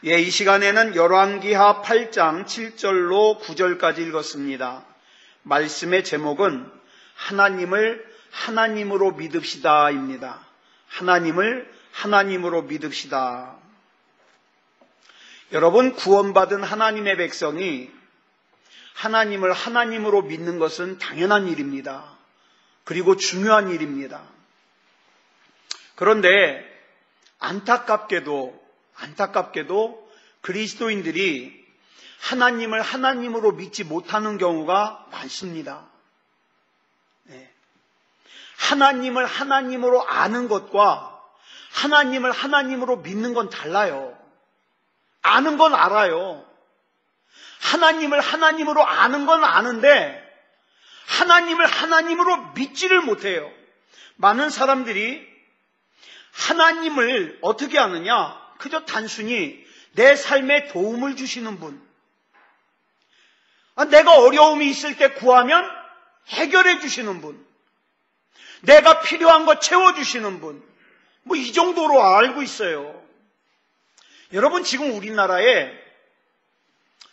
이 시간에는 열왕기하 8장 7절로 9절까지 읽었습니다. 말씀의 제목은 하나님을 하나님으로 믿읍시다입니다. 하나님을 하나님으로 믿읍시다. 여러분, 구원받은 하나님의 백성이 하나님을 하나님으로 믿는 것은 당연한 일입니다. 그리고 중요한 일입니다. 그런데 안타깝게도 그리스도인들이 하나님을 하나님으로 믿지 못하는 경우가 많습니다. 하나님을 하나님으로 아는 것과 하나님을 하나님으로 믿는 건 달라요. 아는 건 알아요. 하나님을 하나님으로 아는 건 아는데 하나님을 하나님으로 믿지를 못해요. 많은 사람들이 하나님을 어떻게 아느냐? 그저 단순히 내 삶에 도움을 주시는 분, 내가 어려움이 있을 때 구하면 해결해 주시는 분, 내가 필요한 거 채워주시는 분, 이 정도로 알고 있어요. 여러분, 지금 우리나라에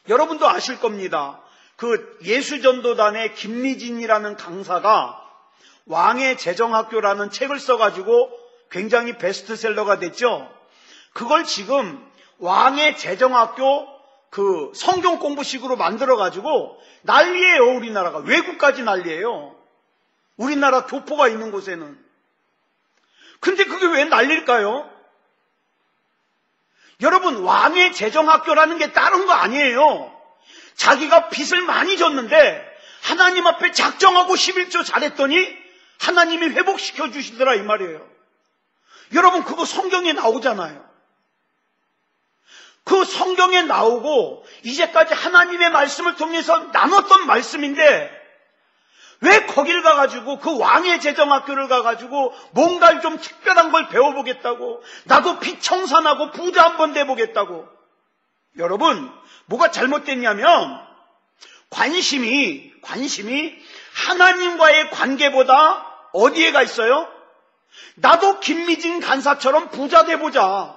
여러분도 아실 겁니다. 그 예수전도단의 김미진이라는 강사가 왕의 재정학교라는 책을 써가지고 굉장히 베스트셀러가 됐죠. 그걸 지금 왕의 재정학교 그 성경 공부식으로 만들어가지고 난리예요. 우리나라가. 외국까지 난리예요. 우리나라 교포가 있는 곳에는. 근데 그게 왜 난리일까요? 여러분, 왕의 재정학교라는 게 다른 거 아니에요. 자기가 빚을 많이 졌는데 하나님 앞에 작정하고 11조 잘했더니 하나님이 회복시켜 주시더라 이 말이에요. 여러분, 그거 성경에 나오잖아요. 그 성경에 나오고 이제까지 하나님의 말씀을 통해서 나눴던 말씀인데 왜 거길 가가지고 그 왕의 재정학교를 가가지고 뭔가 좀 특별한 걸 배워보겠다고, 나도 빚 청산하고 부자 한번 돼보겠다고. 여러분, 뭐가 잘못됐냐면 관심이 하나님과의 관계보다 어디에 가 있어요? 나도 김미진 간사처럼 부자 돼보자.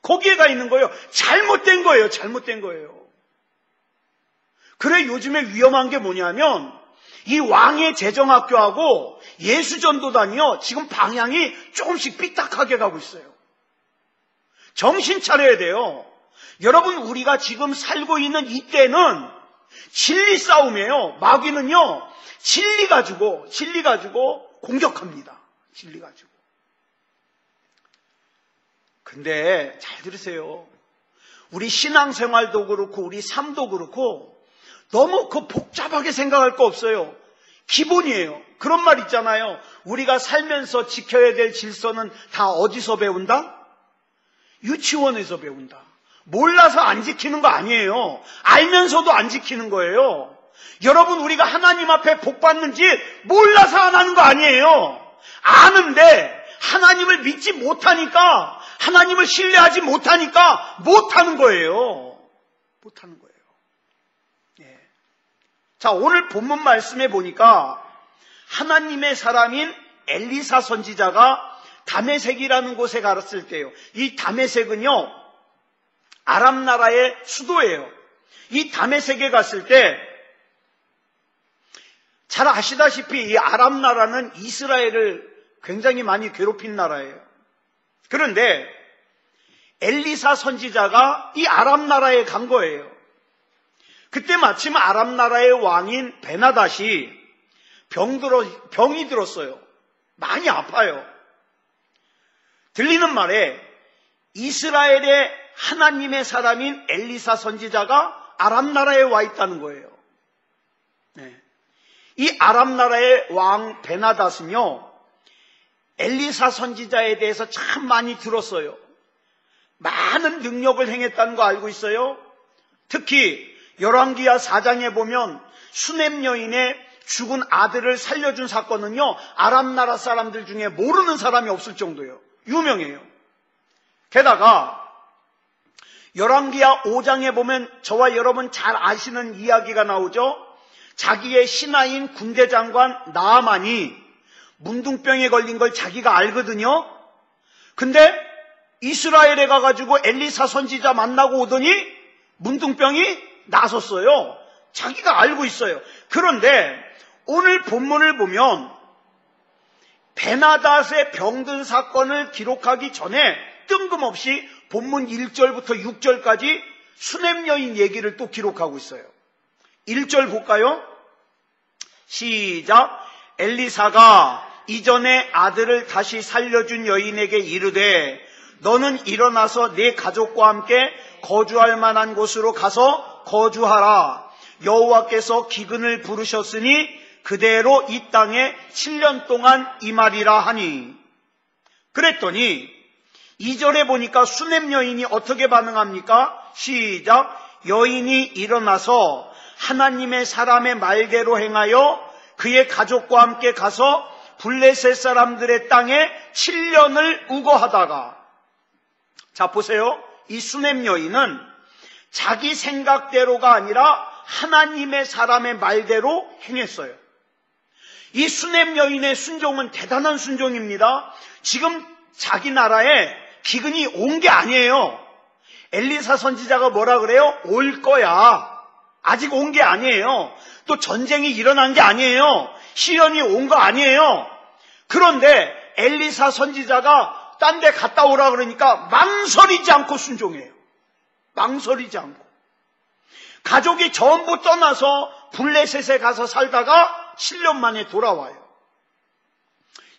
거기에 가 있는 거예요. 잘못된 거예요. 그래, 요즘에 위험한 게 뭐냐면 이 왕의 재정학교하고 예수전도단이요, 지금 방향이 조금씩 삐딱하게 가고 있어요. 정신 차려야 돼요. 여러분, 우리가 지금 살고 있는 이때는 진리 싸움이에요. 마귀는요, 진리 가지고 공격합니다. 진리 가지고. 근데 잘 들으세요. 우리 신앙생활도 그렇고 우리 삶도 그렇고 너무 복잡하게 생각할 거 없어요. 기본이에요. 그런 말 있잖아요. 우리가 살면서 지켜야 될 질서는 다 어디서 배운다? 유치원에서 배운다. 몰라서 안 지키는 거 아니에요. 알면서도 안 지키는 거예요. 여러분, 우리가 하나님 앞에 복 받는 짓 몰라서 안 하는 거 아니에요. 아는데 하나님을 믿지 못하니까, 하나님을 신뢰하지 못하니까 못하는 거예요. 자, 오늘 본문 말씀에 보니까 하나님의 사람인 엘리사 선지자가 다메섹이라는 곳에 갔을 때요. 이 다메섹은요, 아람 나라의 수도예요. 이 다메섹에 갔을 때 잘 아시다시피 이 아람 나라는 이스라엘을 굉장히 많이 괴롭힌 나라예요. 그런데 엘리사 선지자가 이 아람 나라에 간 거예요. 그때 마침 아람 나라의 왕인 베나닷이 병이 들었어요. 많이 아파요. 들리는 말에 이스라엘의 하나님의 사람인 엘리사 선지자가 아람 나라에 와 있다는 거예요. 이 아람 나라의 왕 베나닷은요, 엘리사 선지자에 대해서 참 많이 들었어요. 많은 능력을 행했다는 거 알고 있어요. 특히 열왕기하 4장에 보면 수넴 여인의 죽은 아들을 살려준 사건은요, 아람 나라 사람들 중에 모르는 사람이 없을 정도예요. 유명해요. 게다가 열왕기하 5장에 보면 저와 여러분 잘 아시는 이야기가 나오죠. 자기의 신하인 군대 장관 나아만이 문둥병에 걸린 걸 자기가 알거든요. 근데 이스라엘에 가가지고 엘리사 선지자 만나고 오더니 문둥병이 나섰어요. 자기가 알고 있어요. 그런데 오늘 본문을 보면 베나닷의 병든 사건을 기록하기 전에 뜬금없이 본문 1절부터 6절까지 수냄 여인 얘기를 또 기록하고 있어요. 1절 볼까요? 시작. 엘리사가 이전에 아들을 다시 살려준 여인에게 이르되 너는 일어나서 네 가족과 함께 거주할 만한 곳으로 가서 거주하라. 여호와께서 기근을 부르셨으니 그대로 이 땅에 7년 동안 임하리라 하니. 그랬더니 2절에 보니까 수냄 여인이 어떻게 반응합니까? 시작. 여인이 일어나서 하나님의 사람의 말대로 행하여 그의 가족과 함께 가서 블레셋 사람들의 땅에 7년을 우거하다가. 자, 보세요. 이 수냄 여인은 자기 생각대로가 아니라 하나님의 사람의 말대로 행했어요. 이 수냄 여인의 순종은 대단한 순종입니다. 지금 자기 나라에 기근이 온 게 아니에요. 엘리사 선지자가 뭐라 그래요? 올 거야. 아직 온 게 아니에요. 또 전쟁이 일어난 게 아니에요. 시련이 온 거 아니에요. 그런데 엘리사 선지자가 딴 데 갔다 오라 그러니까 망설이지 않고 순종해요. 망설이지 않고. 가족이 전부 떠나서 블레셋에 가서 살다가 7년 만에 돌아와요.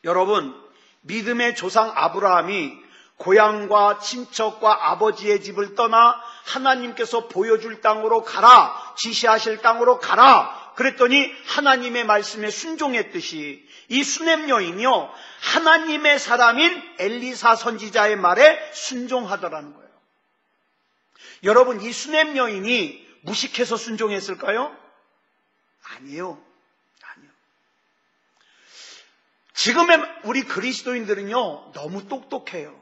여러분, 믿음의 조상 아브라함이 고향과 친척과 아버지의 집을 떠나 하나님께서 보여줄 땅으로 가라, 지시하실 땅으로 가라 그랬더니 하나님의 말씀에 순종했듯이 이 수냄 여인이요, 하나님의 사람인 엘리사 선지자의 말에 순종하더라는 거예요. 여러분, 이 수냄 여인이 무식해서 순종했을까요? 아니에요. 아니요. 지금의 우리 그리스도인들은요, 너무 똑똑해요.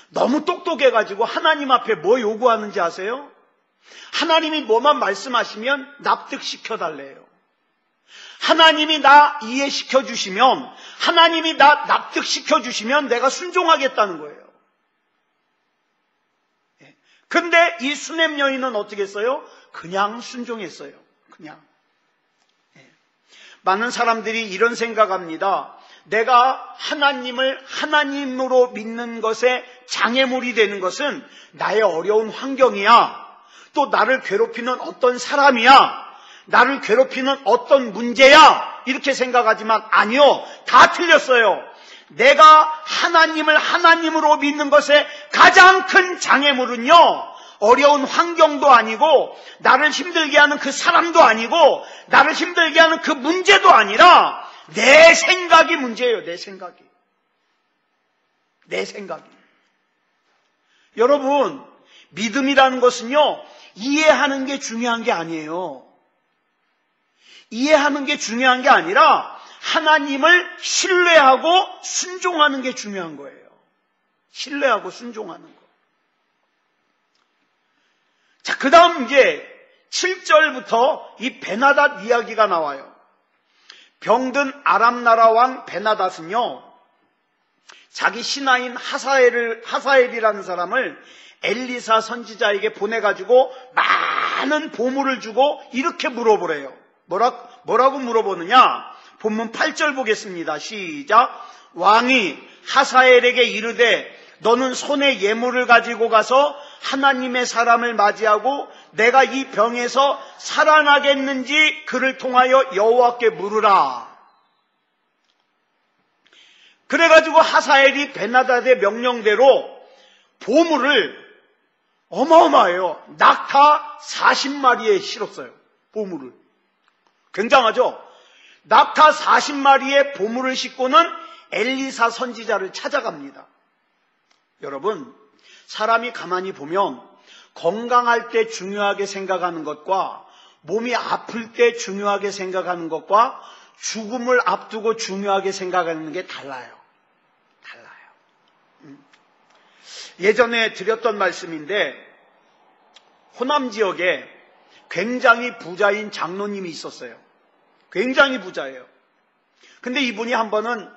너무 똑똑해가지고 하나님 앞에 뭐 요구하는지 아세요? 하나님이 뭐만 말씀하시면 납득시켜달래요. 하나님이 나 이해시켜주시면, 하나님이 나 납득시켜주시면 내가 순종하겠다는 거예요. 근데 이 수냄 여인은 어떻게 했어요? 그냥 순종했어요. 그냥. 많은 사람들이 이런 생각합니다. 내가 하나님을 하나님으로 믿는 것에 장애물이 되는 것은 나의 어려운 환경이야. 또 나를 괴롭히는 어떤 사람이야. 나를 괴롭히는 어떤 문제야. 이렇게 생각하지만 아니요. 다 틀렸어요. 내가 하나님을 하나님으로 믿는 것에 가장 큰 장애물은요, 어려운 환경도 아니고 나를 힘들게 하는 그 사람도 아니고 나를 힘들게 하는 그 문제도 아니라 내 생각이 문제예요. 내 생각이. 내 생각이. 여러분, 믿음이라는 것은요, 이해하는 게 중요한 게 아니에요. 이해하는 게 중요한 게 아니라 하나님을 신뢰하고 순종하는 게 중요한 거예요. 신뢰하고 순종하는 거. 자, 그 다음 이제 7절부터 이 베나닷 이야기가 나와요. 병든 아람 나라 왕 베나닷은요, 자기 신하인 하사엘이라는 사람을 엘리사 선지자에게 보내가지고 많은 보물을 주고 이렇게 물어보래요. 뭐라고 물어보느냐? 본문 8절 보겠습니다. 시작. 왕이 하사엘에게 이르되 너는 손에 예물을 가지고 가서 하나님의 사람을 맞이하고 내가 이 병에서 살아나겠는지 그를 통하여 여호와께 물으라. 그래가지고 하사엘이 베나닷의 명령대로 보물을, 어마어마해요, 낙타 40마리에 실었어요. 보물을. 굉장하죠? 낙타 40마리의 보물을 싣고는 엘리사 선지자를 찾아갑니다. 여러분, 사람이 가만히 보면 건강할 때 중요하게 생각하는 것과 몸이 아플 때 중요하게 생각하는 것과 죽음을 앞두고 중요하게 생각하는 게 달라요. 달라요. 예전에 드렸던 말씀인데, 호남 지역에 굉장히 부자인 장로님이 있었어요. 굉장히 부자예요. 근데 이분이 한 번은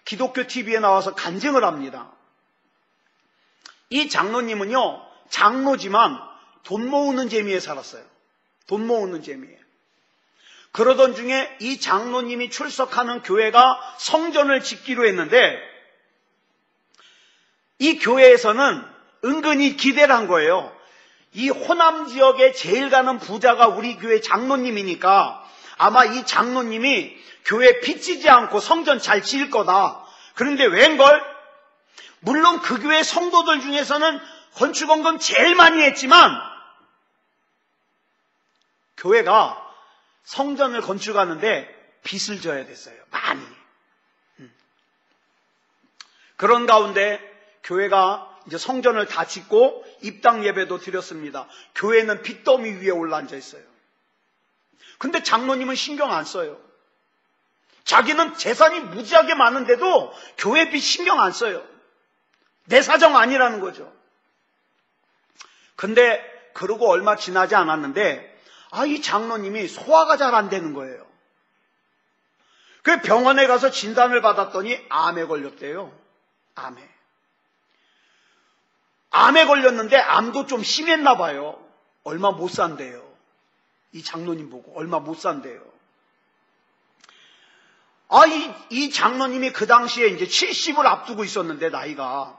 기독교 TV에 나와서 간증을 합니다. 이 장로님은요, 장로지만 돈 모으는 재미에 살았어요. 돈 모으는 재미에. 그러던 중에 이 장로님이 출석하는 교회가 성전을 짓기로 했는데, 이 교회에서는 은근히 기대를 한 거예요. 이 호남 지역에 제일 가는 부자가 우리 교회 장로님이니까 아마 이 장로님이 교회 빚지지 않고 성전 잘 지을 거다. 그런데 웬걸? 물론 그 교회 성도들 중에서는 건축원금 제일 많이 했지만 교회가 성전을 건축하는데 빚을 져야 됐어요. 많이. 그런 가운데 교회가 이제 성전을 다 짓고 입당 예배도 드렸습니다. 교회는 빚더미 위에 올라앉아 있어요. 근데 장로님은 신경 안 써요. 자기는 재산이 무지하게 많은데도 교회 빚 신경 안 써요. 내 사정 아니라는 거죠. 근데 그러고 얼마 지나지 않았는데 이 장로님이 소화가 잘 안 되는 거예요. 그 병원에 가서 진단을 받았더니 암에 걸렸대요. 암에 걸렸는데 암도 좀 심했나 봐요. 얼마 못 산대요. 이 장로님 보고 얼마 못 산대요. 이 장로님이 그 당시에 이제 70을 앞두고 있었는데 나이가.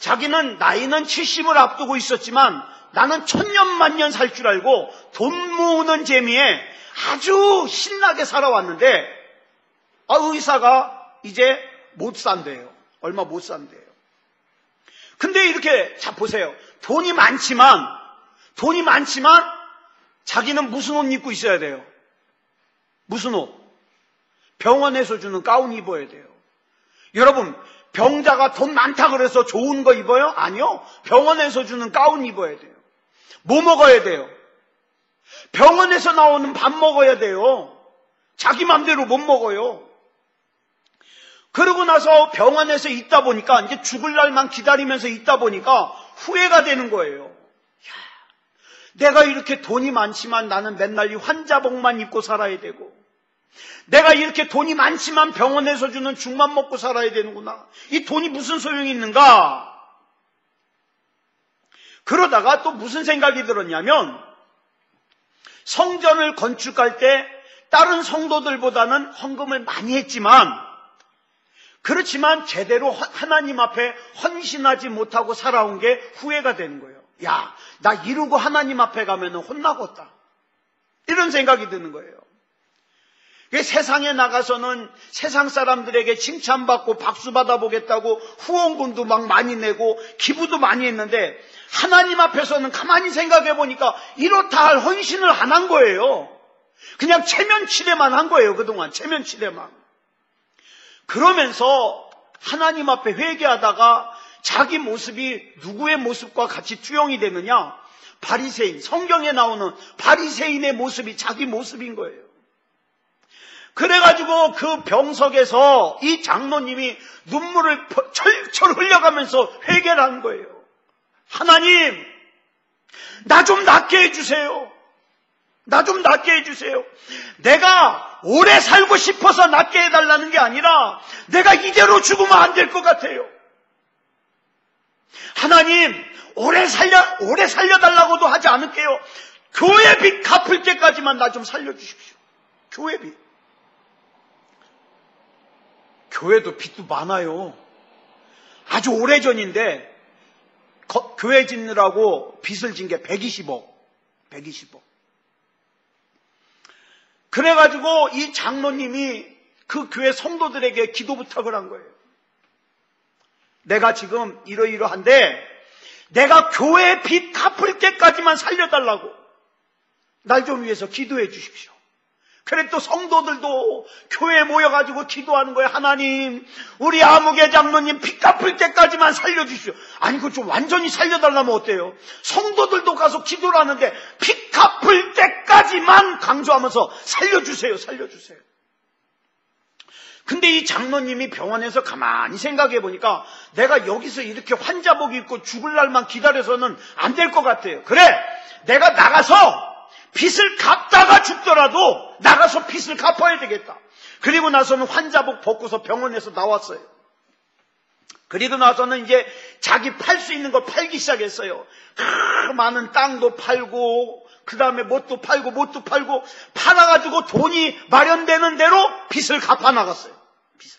자기는 나이는 70을 앞두고 있었지만 나는 천년만년 살 줄 알고 돈 모으는 재미에 아주 신나게 살아왔는데 의사가 이제 못 산대요. 얼마 못 산대요. 근데 이렇게 자 보세요. 돈이 많지만 자기는 무슨 옷 입고 있어야 돼요? 무슨 옷? 병원에서 주는 가운 입어야 돼요. 여러분, 병자가 돈 많다 그래서 좋은 거 입어요? 아니요. 병원에서 주는 가운 입어야 돼요. 뭐 먹어야 돼요? 병원에서 나오는 밥 먹어야 돼요. 자기 맘대로 못 먹어요. 그러고 나서 병원에서 있다 보니까 이제 죽을 날만 기다리면서 있다 보니까 후회가 되는 거예요. 내가 이렇게 돈이 많지만 나는 맨날 이 환자복만 입고 살아야 되고, 내가 이렇게 돈이 많지만 병원에서 주는 죽만 먹고 살아야 되는구나. 이 돈이 무슨 소용이 있는가? 그러다가 또 무슨 생각이 들었냐면, 성전을 건축할 때 다른 성도들보다는 헌금을 많이 했지만, 그렇지만 제대로 하나님 앞에 헌신하지 못하고 살아온 게 후회가 되는 거예요. 야, 나 이러고 하나님 앞에 가면 혼나겠다. 이런 생각이 드는 거예요. 세상에 나가서는 세상 사람들에게 칭찬받고 박수 받아보겠다고 후원금도 막 많이 내고 기부도 많이 했는데 하나님 앞에서는 가만히 생각해 보니까 이렇다 할 헌신을 안 한 거예요. 그냥 체면치레만 한 거예요. 그동안 체면치레만. 그러면서 하나님 앞에 회개하다가 자기 모습이 누구의 모습과 같이 투영이 되느냐? 바리새인, 성경에 나오는 바리새인의 모습이 자기 모습인 거예요. 그래가지고 그 병석에서 이 장로님이 눈물을 철철 흘려가면서 회개를 한 거예요. 하나님, 나 좀 낫게 해주세요. 나 좀 낫게 해주세요. 내가 오래 살고 싶어서 낫게 해달라는 게 아니라 내가 이대로 죽으면 안 될 것 같아요. 하나님, 오래 살려달라고도 하지 않을게요. 교회 빚 갚을 때까지만 나 좀 살려주십시오. 교회 빚. 교회도 빚도 많아요. 아주 오래전인데 교회 짓느라고 빚을 진 게 120억. 그래가지고 이 장로님이 그 교회 성도들에게 기도 부탁을 한 거예요. 내가 지금 이러이러한데 내가 교회 빚 갚을 때까지만 살려달라고 날 좀 위해서 기도해 주십시오. 그래 또 성도들도 교회에 모여가지고 기도하는 거예요. 하나님, 우리 아무개 장로님 빚 갚을 때까지만 살려주십시오. 아니 그거 좀 완전히 살려달라면 어때요? 성도들도 가서 기도를 하는데 빚 갚을 때까지만 강조하면서 살려주세요. 근데 이 장로님이 병원에서 가만히 생각해 보니까 내가 여기서 이렇게 환자복 입고 죽을 날만 기다려서는 안 될 것 같아요. 그래, 내가 나가서 빚을 갚다가 죽더라도 나가서 빚을 갚아야 되겠다. 그리고 나서는 환자복 벗고서 병원에서 나왔어요. 그리고 나서는 이제 자기 팔 수 있는 거 팔기 시작했어요. 많은 땅도 팔고 그 다음에 뭣도 팔고 팔아가지고 돈이 마련되는 대로 빚을 갚아나갔어요. 빚을.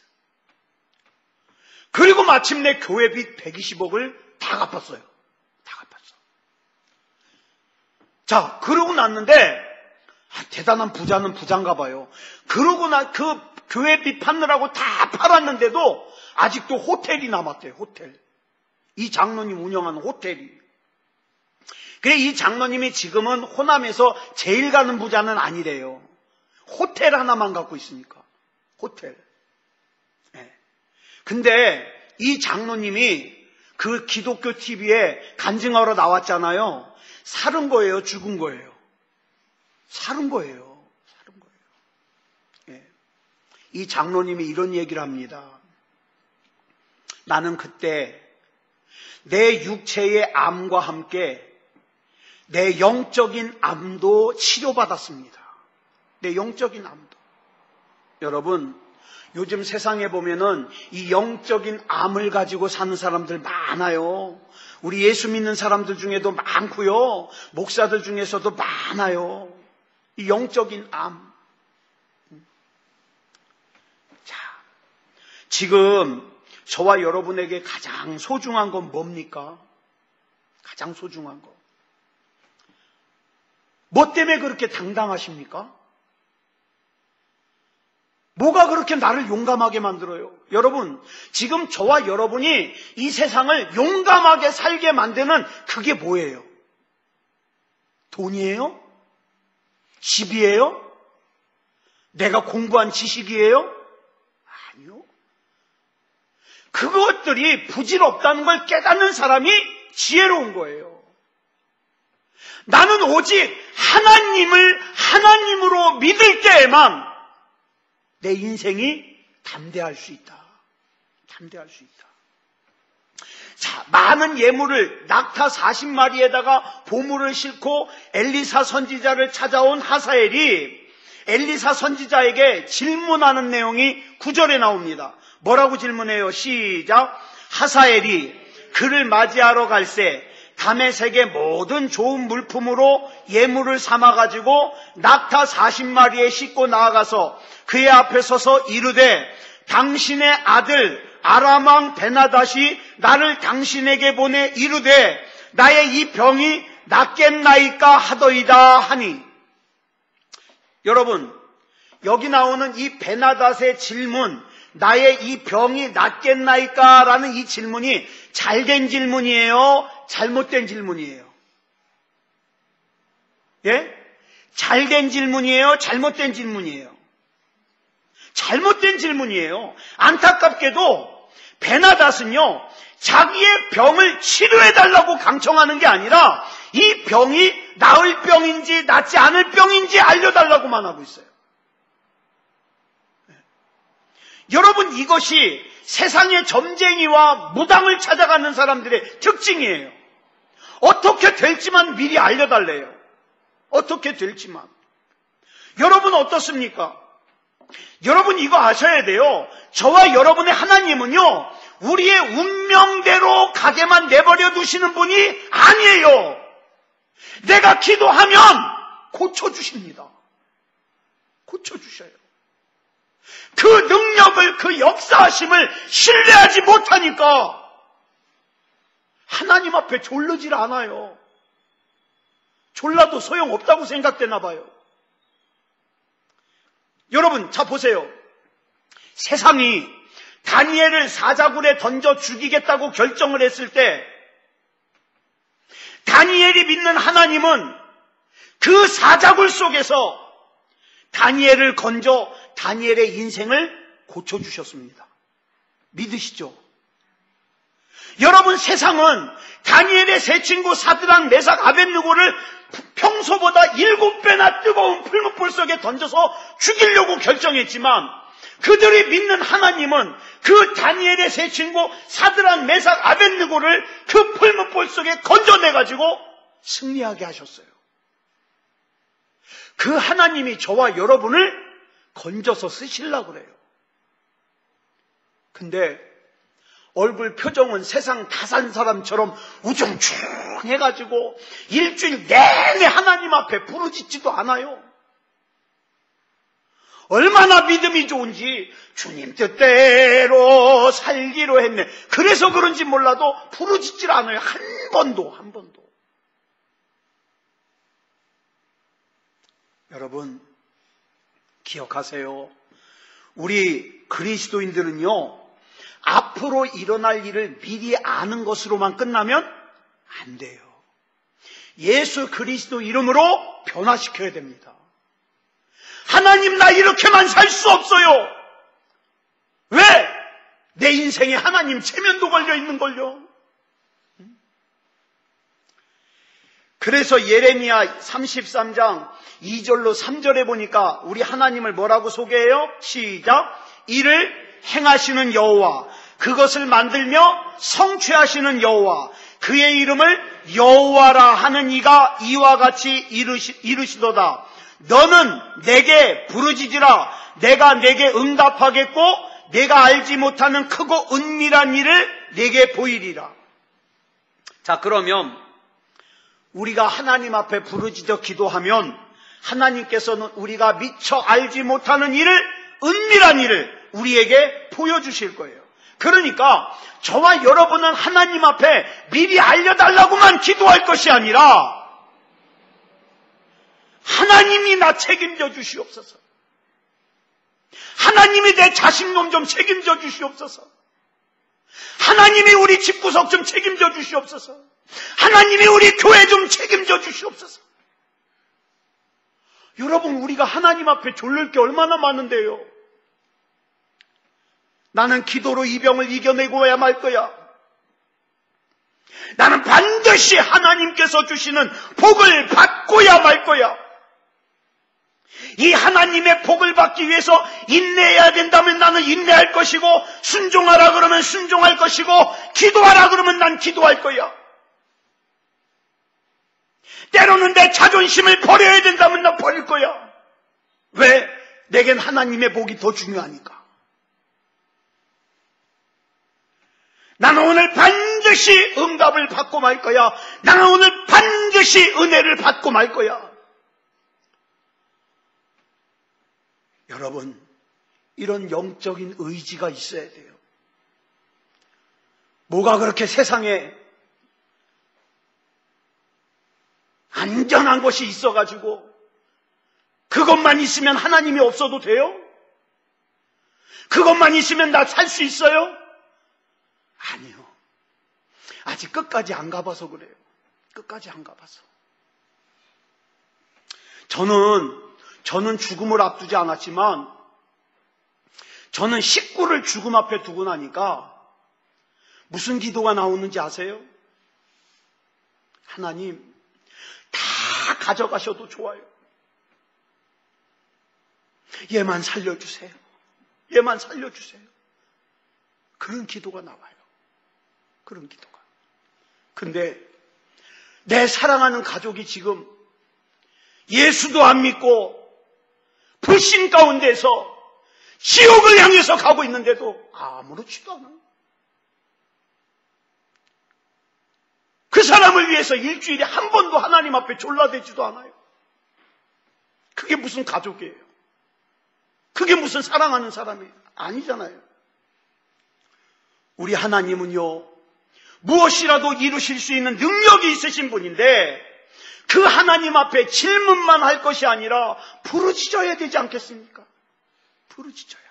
그리고 마침내 교회 빚 120억을 다 갚았어요. 다 갚았어. 자, 그러고 났는데 대단한 부자는 부자인가 봐요. 그러고 그 교회 빚 판느라고 다 팔았는데도 아직도 호텔이 남았대요. 호텔. 이 장로님 운영하는 호텔이. 그래, 이 장로님이 지금은 호남에서 제일 가는 부자는 아니래요. 호텔 하나만 갖고 있으니까. 호텔. 네. 근데 이 장로님이 그 기독교 TV에 간증하러 나왔잖아요. 살은 거예요? 죽은 거예요? 살은 거예요. 살은 거예요. 네. 이 장로님이 이런 얘기를 합니다. 나는 그때 내 육체의 암과 함께 내 영적인 암도 치료받았습니다. 내 영적인 암도. 여러분, 요즘 세상에 보면은 이 영적인 암을 가지고 사는 사람들 많아요. 우리 예수 믿는 사람들 중에도 많고요. 목사들 중에서도 많아요. 이 영적인 암. 자, 지금 저와 여러분에게 가장 소중한 건 뭡니까? 가장 소중한 거. 뭐 때문에 그렇게 당당하십니까? 뭐가 그렇게 나를 용감하게 만들어요? 여러분, 지금 저와 여러분이 이 세상을 용감하게 살게 만드는 그게 뭐예요? 돈이에요? 집이에요? 내가 공부한 지식이에요? 아니요. 그것들이 부질없다는 걸 깨닫는 사람이 지혜로운 거예요. 나는 오직 하나님을 하나님으로 믿을 때에만 내 인생이 담대할 수 있다. 담대할 수 있다. 자, 많은 예물을 낙타 40마리에다가 보물을 싣고 엘리사 선지자를 찾아온 하사엘이 엘리사 선지자에게 질문하는 내용이 9절에 나옵니다. 뭐라고 질문해요? 시작. 하사엘이 그를 맞이하러 갈새 다메섹의 모든 좋은 물품으로 예물을 삼아가지고 낙타 40마리에 싣고 나아가서 그의 앞에 서서 이르되 당신의 아들 아람 왕 베나닷이 나를 당신에게 보내 이르되 나의 이 병이 낫겠나이까 하더이다 하니. 여러분, 여기 나오는 이 베나닷의 질문, 나의 이 병이 낫겠나이까 라는 이 질문이 잘된 질문이에요? 잘못된 질문이에요? 예? 잘된 질문이에요? 잘못된 질문이에요? 잘못된 질문이에요. 안타깝게도 베나닷은요, 자기의 병을 치료해달라고 강청하는 게 아니라 이 병이 나을 병인지 낫지 않을 병인지 알려달라고만 하고 있어요. 여러분, 이것이 세상의 점쟁이와 무당을 찾아가는 사람들의 특징이에요. 어떻게 될지만 미리 알려달래요. 어떻게 될지만. 여러분 어떻습니까? 여러분 이거 아셔야 돼요. 저와 여러분의 하나님은요, 우리의 운명대로 가게만 내버려 두시는 분이 아니에요. 내가 기도하면 고쳐주십니다. 고쳐주셔요. 그 능력을, 그 역사하심을 신뢰하지 못하니까 하나님 앞에 졸르질 않아요. 졸라도 소용없다고 생각되나 봐요. 여러분, 자 보세요. 세상이 다니엘을 사자굴에 던져 죽이겠다고 결정을 했을 때 다니엘이 믿는 하나님은 그 사자굴 속에서 다니엘을 건져 다니엘의 인생을 고쳐주셨습니다. 믿으시죠? 여러분, 세상은 다니엘의 세 친구 사드락, 메삭, 아벳느고를 평소보다 7배나 뜨거운 풀무불 속에 던져서 죽이려고 결정했지만 그들이 믿는 하나님은 그 다니엘의 세 친구 사드락, 메삭, 아벳느고를 그 풀무불 속에 건져내가지고 승리하게 하셨어요. 그 하나님이 저와 여러분을 건져서 쓰시려고 그래요. 근데 얼굴 표정은 세상 다 산 사람처럼 우중충해가지고 일주일 내내 하나님 앞에 부르짖지도 않아요. 얼마나 믿음이 좋은지 주님 뜻대로 살기로 했네. 그래서 그런지 몰라도 부르짖질 않아요. 한 번도. 여러분 기억하세요. 우리 그리스도인들은요, 앞으로 일어날 일을 미리 아는 것으로만 끝나면 안 돼요. 예수 그리스도 이름으로 변화시켜야 됩니다. 하나님, 나 이렇게만 살 수 없어요. 왜? 내 인생에 하나님 체면도 걸려 있는걸요. 그래서 예레미야 33장 2절로 3절에 보니까 우리 하나님을 뭐라고 소개해요? 시작. 이를 행하시는 여호와, 그것을 만들며 성취하시는 여호와, 그의 이름을 여호와라 하는 이가 이와 같이 이르시도다. 너는 내게 부르짖으라. 내가 내게 응답하겠고 내가 알지 못하는 크고 은밀한 일을 내게 보이리라. 자, 그러면 우리가 하나님 앞에 부르짖어 기도하면 하나님께서는 우리가 미처 알지 못하는 일을, 은밀한 일을 우리에게 보여주실 거예요. 그러니까 저와 여러분은 하나님 앞에 미리 알려달라고만 기도할 것이 아니라 하나님이 나 책임져 주시옵소서. 하나님이 내 자식놈 좀 책임져 주시옵소서. 하나님이 우리 집구석 좀 책임져 주시옵소서. 하나님이 우리 교회 좀 책임져 주시옵소서. 여러분, 우리가 하나님 앞에 졸릴 게 얼마나 많은데요. 나는 기도로 이 병을 이겨내고야 말 거야. 나는 반드시 하나님께서 주시는 복을 받고야 말 거야. 이 하나님의 복을 받기 위해서 인내해야 된다면 나는 인내할 것이고, 순종하라 그러면 순종할 것이고, 기도하라 그러면 난 기도할 거야. 때로는 내 자존심을 버려야 된다면 난 버릴 거야. 왜? 내겐 하나님의 복이 더 중요하니까. 나는 오늘 반드시 응답을 받고 말 거야. 나는 오늘 반드시 은혜를 받고 말 거야. 여러분, 이런 영적인 의지가 있어야 돼요. 뭐가 그렇게 세상에 안전한 것이 있어가지고 그것만 있으면 하나님이 없어도 돼요? 그것만 있으면 나 살 수 있어요? 아니요. 아직 끝까지 안 가봐서 그래요. 끝까지 안 가봐서. 저는 죽음을 앞두지 않았지만 저는 식구를 죽음 앞에 두고 나니까 무슨 기도가 나오는지 아세요? 하나님, 다 가져가셔도 좋아요. 얘만 살려주세요. 얘만 살려주세요. 그런 기도가 나와요. 그런 기도가. 근데 내 사랑하는 가족이 지금 예수도 안 믿고 불신 가운데서 지옥을 향해서 가고 있는데도 아무렇지도 않아요. 그 사람을 위해서 일주일에 한 번도 하나님 앞에 졸라대지도 않아요. 그게 무슨 가족이에요? 그게 무슨 사랑하는 사람이에요? 아니잖아요. 우리 하나님은요, 무엇이라도 이루실 수 있는 능력이 있으신 분인데 그 하나님 앞에 질문만 할 것이 아니라 부르짖어야 되지 않겠습니까? 부르짖어야.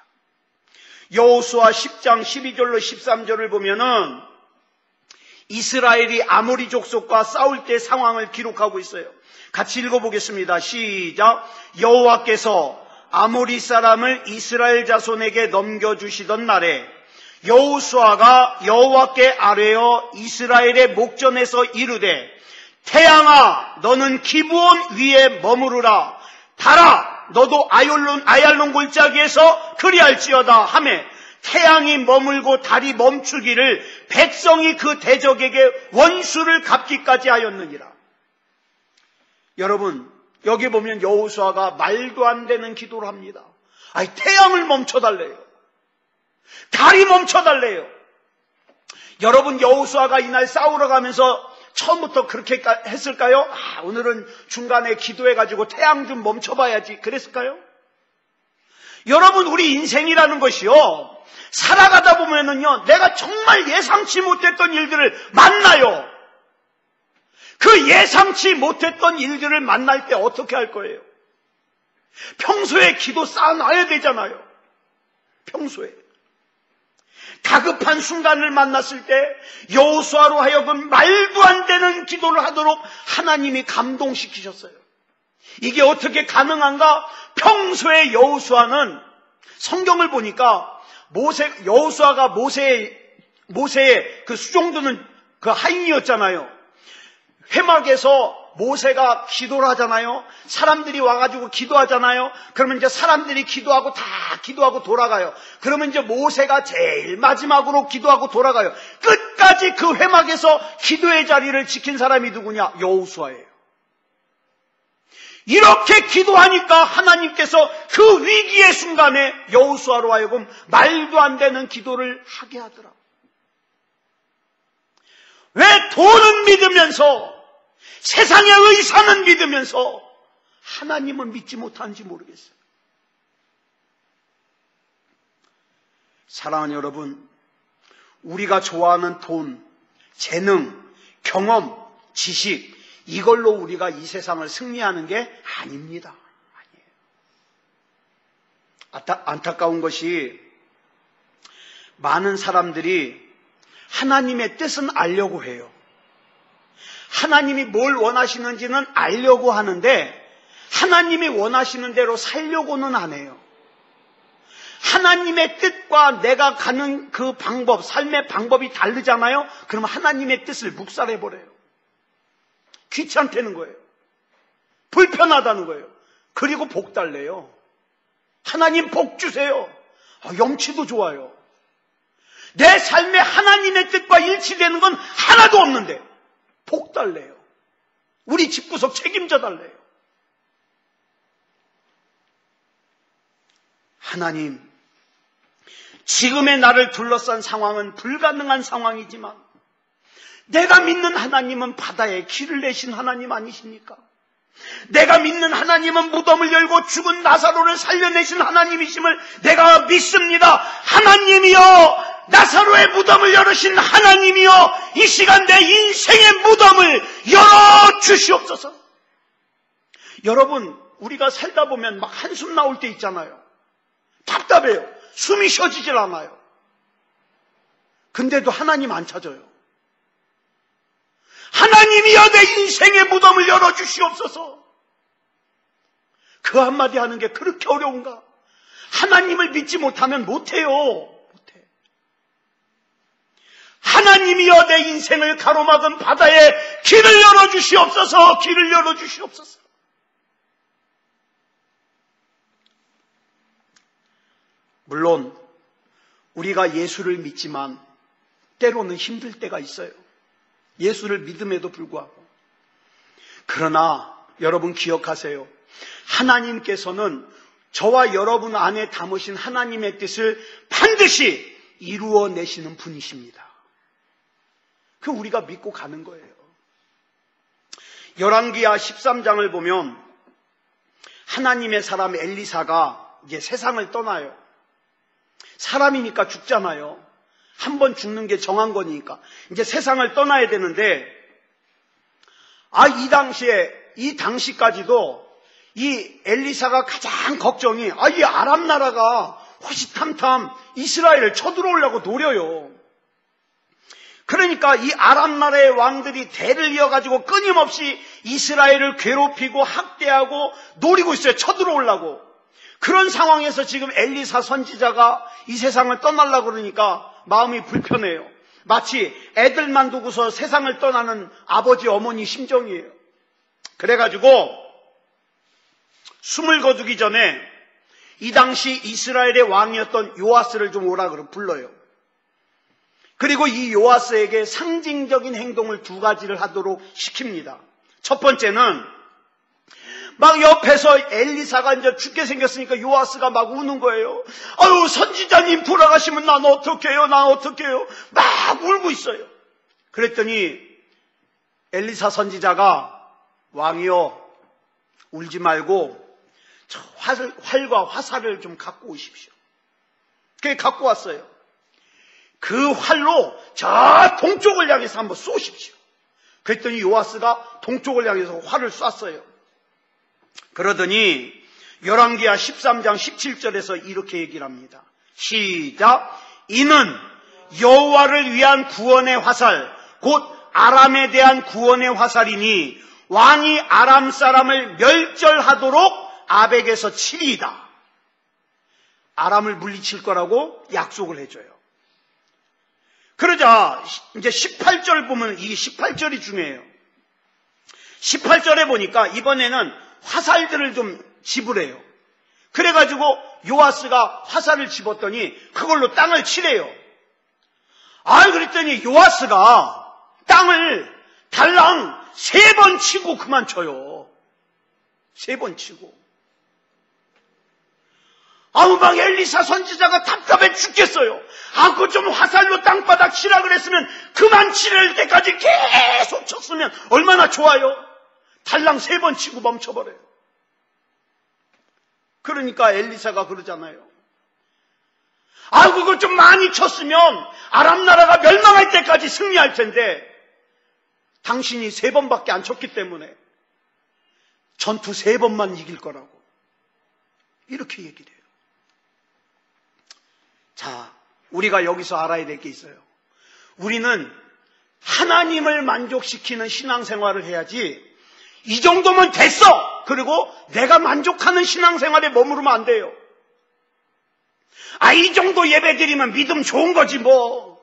여호수아 10장 12절로 13절을 보면은 이스라엘이 아모리 족속과 싸울 때 상황을 기록하고 있어요. 같이 읽어보겠습니다. 시작. 여호와께서 아모리 사람을 이스라엘 자손에게 넘겨주시던 날에 여호수아가 여호와께 아뢰어 이스라엘의 목전에서 이르되 태양아 너는 기브온 위에 머무르라. 달아 너도 아얄론 골짜기에서 그리할지어다 하매 태양이 머물고 달이 멈추기를 백성이 그 대적에게 원수를 갚기까지 하였느니라. 여러분, 여기 보면 여호수아가 말도 안 되는 기도를 합니다. 태양을 멈춰달래요. 달이 멈춰달래요. 여러분, 여호수아가 이날 싸우러 가면서 처음부터 그렇게 했을까요? 오늘은 중간에 기도해가지고 태양 좀 멈춰봐야지 그랬을까요? 여러분, 우리 인생이라는 것이요, 살아가다 보면은요, 내가 정말 예상치 못했던 일들을 만나요. 그 예상치 못했던 일들을 만날 때 어떻게 할 거예요? 평소에 기도 쌓아놔야 되잖아요. 평소에. 다급한 순간을 만났을 때 여호수아로 하여금 말도 안 되는 기도를 하도록 하나님이 감동시키셨어요. 이게 어떻게 가능한가? 평소에 여호수아는, 성경을 보니까 여호수아가 모세의 그 수종드는 그 하인이었잖아요. 회막에서 모세가 기도를 하잖아요. 사람들이 와가지고 기도하잖아요. 그러면 이제 사람들이 기도하고 다 기도하고 돌아가요. 그러면 이제 모세가 제일 마지막으로 기도하고 돌아가요. 끝까지 그 회막에서 기도의 자리를 지킨 사람이 누구냐? 여호수아예요. 이렇게 기도하니까 하나님께서 그 위기의 순간에 여호수아로 하여금 말도 안 되는 기도를 하게 하더라. 왜 돈은 믿으면서, 세상의 의사는 믿으면서 하나님은 믿지 못하는지 모르겠어요. 사랑하는 여러분, 우리가 좋아하는 돈, 재능, 경험, 지식, 이걸로 우리가 이 세상을 승리하는 게 아닙니다. 아니에요. 안타까운 것이 많은 사람들이 하나님의 뜻은 알려고 해요. 하나님이 뭘 원하시는지는 알려고 하는데 하나님이 원하시는 대로 살려고는 안 해요. 하나님의 뜻과 내가 가는 그 방법, 삶의 방법이 다르잖아요. 그러면 하나님의 뜻을 묵살해버려요. 귀찮다는 거예요. 불편하다는 거예요. 그리고 복 달래요. 하나님 복 주세요. 염치도 좋아요. 내 삶에 하나님의 뜻과 일치되는 건 하나도 없는데 복 달래요. 우리 집구석 책임져 달래요. 하나님, 지금의 나를 둘러싼 상황은 불가능한 상황이지만 내가 믿는 하나님은 바다에 길을 내신 하나님 아니십니까? 내가 믿는 하나님은 무덤을 열고 죽은 나사로를 살려내신 하나님이심을 내가 믿습니다. 하나님이여, 나사로의 무덤을 열으신 하나님이여, 이 시간 내 인생의 무덤을 열어주시옵소서. 여러분, 우리가 살다 보면 막 한숨 나올 때 있잖아요. 답답해요. 숨이 쉬어지질 않아요. 근데도 하나님 안 찾아요. 하나님이여, 내 인생의 무덤을 열어주시옵소서. 그 한마디 하는 게 그렇게 어려운가? 하나님을 믿지 못하면 못해요. 못해. 하나님이여, 내 인생을 가로막은 바다에 길을 열어주시옵소서. 길을 열어주시옵소서. 물론 우리가 예수를 믿지만 때로는 힘들 때가 있어요. 예수를 믿음에도 불구하고. 그러나 여러분 기억하세요. 하나님께서는 저와 여러분 안에 담으신 하나님의 뜻을 반드시 이루어내시는 분이십니다. 그 우리가 믿고 가는 거예요. 열왕기하 13장을 보면 하나님의 사람 엘리사가 이제 세상을 떠나요. 사람이니까 죽잖아요. 한 번 죽는 게 정한 거니까. 이제 세상을 떠나야 되는데, 이 당시까지도 이 엘리사가 가장 걱정이, 이 아람 나라가 호시탐탐 이스라엘을 쳐들어오려고 노려요. 그러니까 이 아람 나라의 왕들이 대를 이어가지고 끊임없이 이스라엘을 괴롭히고 학대하고 노리고 있어요. 쳐들어오려고. 그런 상황에서 지금 엘리사 선지자가 이 세상을 떠나려고 그러니까 마음이 불편해요. 마치 애들만 두고서 세상을 떠나는 아버지 어머니 심정이에요. 그래가지고 숨을 거두기 전에 이 당시 이스라엘의 왕이었던 요아스를 좀 오라 불러요. 그리고 이 요아스에게 상징적인 행동을 두 가지를 하도록 시킵니다. 첫 번째는 막 옆에서 엘리사가 이제 죽게 생겼으니까 요아스가 막 우는 거예요. 아유, 선지자님 돌아가시면 난 어떡해요? 난 어떡해요? 막 울고 있어요. 그랬더니 엘리사 선지자가 왕이여, 울지 말고 저 활과 화살을 좀 갖고 오십시오. 그게 갖고 왔어요. 그 활로 저 동쪽을 향해서 한번 쏘십시오. 그랬더니 요아스가 동쪽을 향해서 활을 쐈어요. 그러더니 열왕기하 13장 17절에서 이렇게 얘기를 합니다. 시작. 이는 여호와를 위한 구원의 화살, 곧 아람에 대한 구원의 화살이니 왕이 아람 사람을 멸절하도록 아벡에서 치리이다. 아람을 물리칠 거라고 약속을 해줘요. 그러자 이제 18절 보면 이 18절이 중요해요. 18절에 보니까 이번에는 화살들을 좀 집으래요. 그래가지고 요아스가 화살을 집었더니 그걸로 땅을 치래요. 그랬더니 요아스가 땅을 달랑 3번 치고 그만 쳐요. 3번 치고. 막 엘리사 선지자가 답답해 죽겠어요. 그거 좀 화살로 땅바닥 치라 그랬으면 그만 치를 때까지 계속 쳤으면 얼마나 좋아요. 달랑 3번 치고 멈춰버려요. 그러니까 엘리사가 그러잖아요. 그거 좀 많이 쳤으면 아람 나라가 멸망할 때까지 승리할 텐데 당신이 3번밖에 안 쳤기 때문에 전투 3번만 이길 거라고 이렇게 얘기를 해요. 자, 우리가 여기서 알아야 될 게 있어요. 우리는 하나님을 만족시키는 신앙생활을 해야지 이 정도면 됐어! 그리고 내가 만족하는 신앙생활에 머무르면 안 돼요. 이 정도 예배 드리면 믿음 좋은 거지 뭐.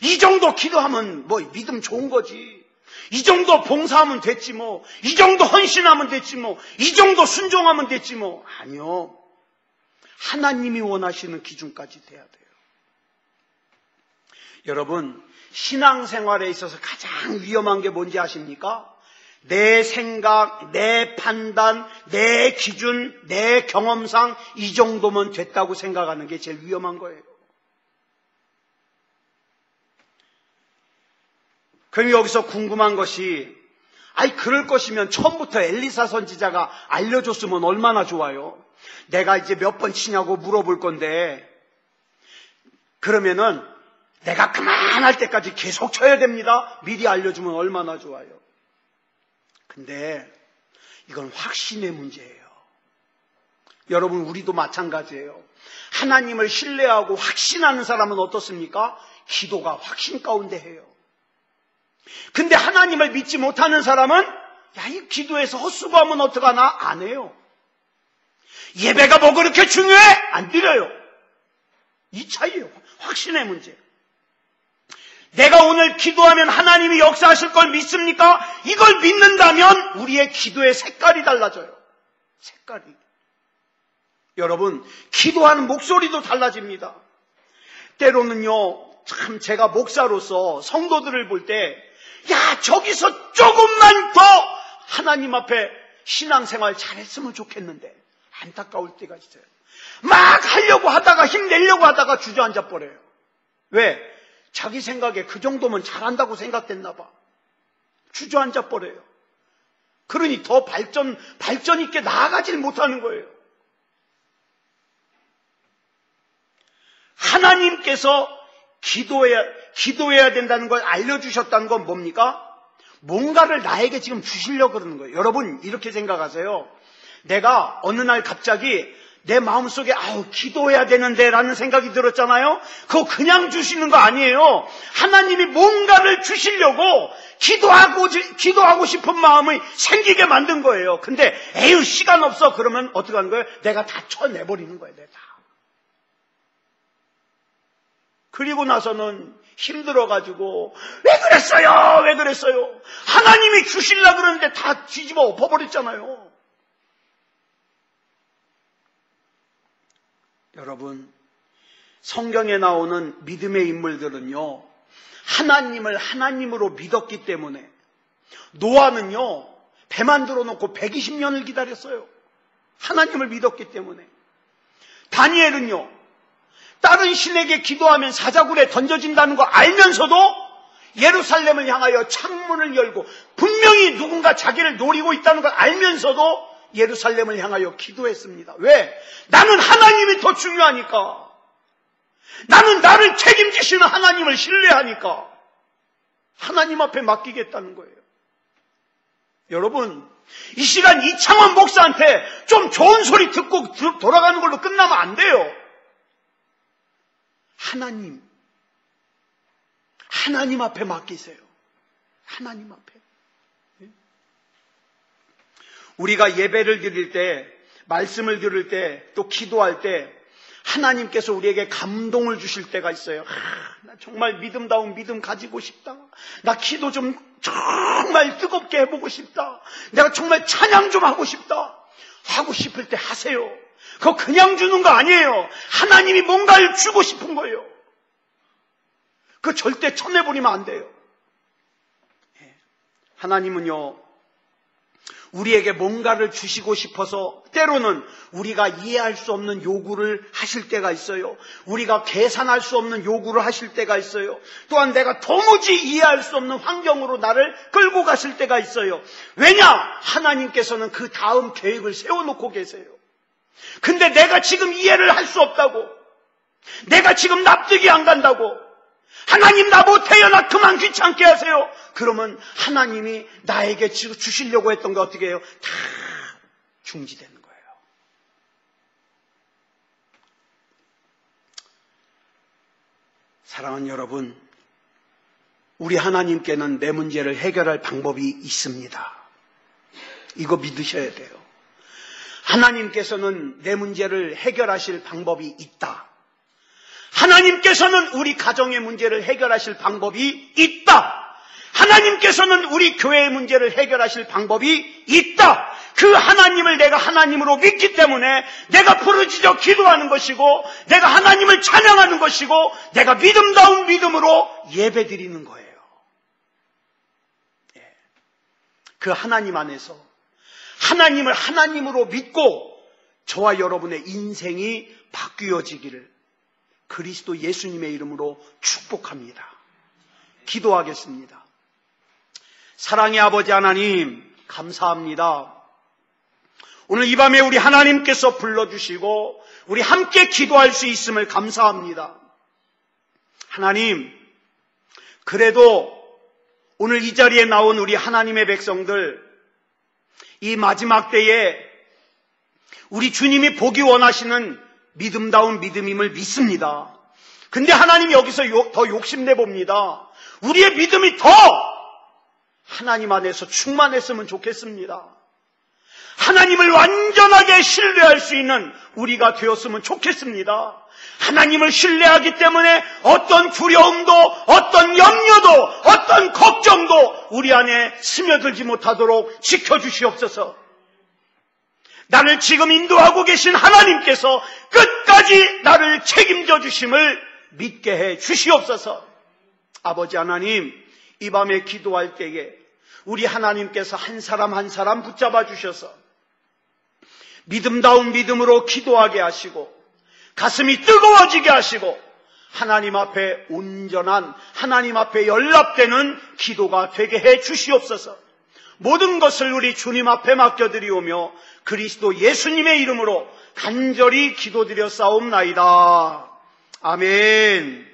이 정도 기도하면 뭐 믿음 좋은 거지. 이 정도 봉사하면 됐지 뭐. 이 정도 헌신하면 됐지 뭐. 이 정도 순종하면 됐지 뭐. 아니요. 하나님이 원하시는 기준까지 돼야 돼요. 여러분, 신앙생활에 있어서 가장 위험한 게 뭔지 아십니까? 내 생각, 내 판단, 내 기준, 내 경험상 이 정도면 됐다고 생각하는 게 제일 위험한 거예요. 그럼 여기서 궁금한 것이, 그럴 것이면 처음부터 엘리사 선지자가 알려줬으면 얼마나 좋아요. 내가 이제 몇 번 치냐고 물어볼 건데, 그러면은 내가 그만할 때까지 계속 쳐야 됩니다. 미리 알려주면 얼마나 좋아요. 근데 이건 확신의 문제예요. 여러분, 우리도 마찬가지예요. 하나님을 신뢰하고 확신하는 사람은 어떻습니까? 기도가 확신 가운데 해요. 근데 하나님을 믿지 못하는 사람은 이 기도에서 헛수고하면 어떡하나? 안 해요. 예배가 뭐 그렇게 중요해? 안 드려요. 이 차이예요. 확신의 문제. 내가 오늘 기도하면 하나님이 역사하실 걸 믿습니까? 이걸 믿는다면 우리의 기도의 색깔이 달라져요. 색깔이. 여러분, 기도하는 목소리도 달라집니다. 때로는요, 참 제가 목사로서 성도들을 볼 때, 저기서 조금만 더 하나님 앞에 신앙생활 잘했으면 좋겠는데 안타까울 때가 있어요. 막 하려고 하다가 힘내려고 하다가 주저앉아 버려요. 왜? 자기 생각에 그 정도면 잘한다고 생각됐나 봐. 주저앉아 버려요. 그러니 더 발전 있게 나아가질 못하는 거예요. 하나님께서 기도해야 된다는 걸 알려주셨다는 건 뭡니까? 뭔가를 나에게 지금 주시려고 그러는 거예요. 여러분, 이렇게 생각하세요. 내가 어느 날 갑자기 내 마음속에 기도해야 되는데 라는 생각이 들었잖아요. 그거 그냥 주시는 거 아니에요. 하나님이 뭔가를 주시려고 기도하고 싶은 마음이 생기게 만든 거예요. 근데 시간 없어 그러면 어떻게 하는 거예요? 내가 다 쳐내버리는 거예요. 내가 다. 그리고 나서는 힘들어가지고 왜 그랬어요? 하나님이 주시려고 그러는데 다 뒤집어 엎어버렸잖아요. 여러분, 성경에 나오는 믿음의 인물들은요, 하나님을 하나님으로 믿었기 때문에, 노아는요 배 만들어 놓고 120년을 기다렸어요. 하나님을 믿었기 때문에. 다니엘은요, 다른 신에게 기도하면 사자굴에 던져진다는 거 알면서도 예루살렘을 향하여 창문을 열고 분명히 누군가 자기를 노리고 있다는 걸 알면서도 예루살렘을 향하여 기도했습니다. 왜? 나는 하나님이 더 중요하니까. 나는 나를 책임지시는 하나님을 신뢰하니까 하나님 앞에 맡기겠다는 거예요. 여러분, 이 시간 이창원 목사한테 좀 좋은 소리 듣고 돌아가는 걸로 끝나면 안 돼요. 하나님 앞에 맡기세요. 하나님 앞에. 우리가 예배를 드릴 때, 말씀을 들을 때, 또 기도할 때 하나님께서 우리에게 감동을 주실 때가 있어요. 나 정말 믿음다운 믿음 가지고 싶다. 나 기도 좀 정말 뜨겁게 해보고 싶다. 내가 정말 찬양 좀 하고 싶다. 하고 싶을 때 하세요. 그거 그냥 주는 거 아니에요. 하나님이 뭔가를 주고 싶은 거예요. 그거 절대 쳐내버리면 안 돼요. 하나님은요, 우리에게 뭔가를 주시고 싶어서 때로는 우리가 이해할 수 없는 요구를 하실 때가 있어요. 우리가 계산할 수 없는 요구를 하실 때가 있어요. 또한 내가 도무지 이해할 수 없는 환경으로 나를 끌고 가실 때가 있어요. 왜냐? 하나님께서는 그 다음 계획을 세워놓고 계세요. 근데 내가 지금 이해를 할 수 없다고, 내가 지금 납득이 안 간다고, 하나님 나 못해요, 나 그만 귀찮게 하세요. 그러면 하나님이 나에게 주시려고 했던 게 어떻게 해요? 다 중지되는 거예요. 사랑하는 여러분, 우리 하나님께는 내 문제를 해결할 방법이 있습니다. 이거 믿으셔야 돼요. 하나님께서는 내 문제를 해결하실 방법이 있다. 하나님께서는 우리 가정의 문제를 해결하실 방법이 있다. 하나님께서는 우리 교회의 문제를 해결하실 방법이 있다. 그 하나님을 내가 하나님으로 믿기 때문에 내가 부르짖어 기도하는 것이고, 내가 하나님을 찬양하는 것이고, 내가 믿음다운 믿음으로 예배드리는 거예요. 그 하나님 안에서 하나님을 하나님으로 믿고 저와 여러분의 인생이 바뀌어지기를 그리스도 예수님의 이름으로 축복합니다. 기도하겠습니다. 사랑의 아버지 하나님, 감사합니다. 오늘 이 밤에 우리 하나님께서 불러주시고 우리 함께 기도할 수 있음을 감사합니다. 하나님, 그래도 오늘 이 자리에 나온 우리 하나님의 백성들, 이 마지막 때에 우리 주님이 보기 원하시는 믿음다운 믿음임을 믿습니다. 근데 하나님 여기서 더 욕심내봅니다. 우리의 믿음이 더 하나님 안에서 충만했으면 좋겠습니다. 하나님을 완전하게 신뢰할 수 있는 우리가 되었으면 좋겠습니다. 하나님을 신뢰하기 때문에 어떤 두려움도, 어떤 염려도, 어떤 걱정도 우리 안에 스며들지 못하도록 지켜주시옵소서. 나를 지금 인도하고 계신 하나님께서 끝까지 나를 책임져 주심을 믿게 해 주시옵소서. 아버지 하나님, 이 밤에 기도할 때에 우리 하나님께서 한 사람 한 사람 붙잡아 주셔서 믿음다운 믿음으로 기도하게 하시고 가슴이 뜨거워지게 하시고 하나님 앞에 온전한, 하나님 앞에 연락되는 기도가 되게 해 주시옵소서. 모든 것을 우리 주님 앞에 맡겨드리오며 그리스도 예수님의 이름으로 간절히 기도드려 싸움나이다. 아멘.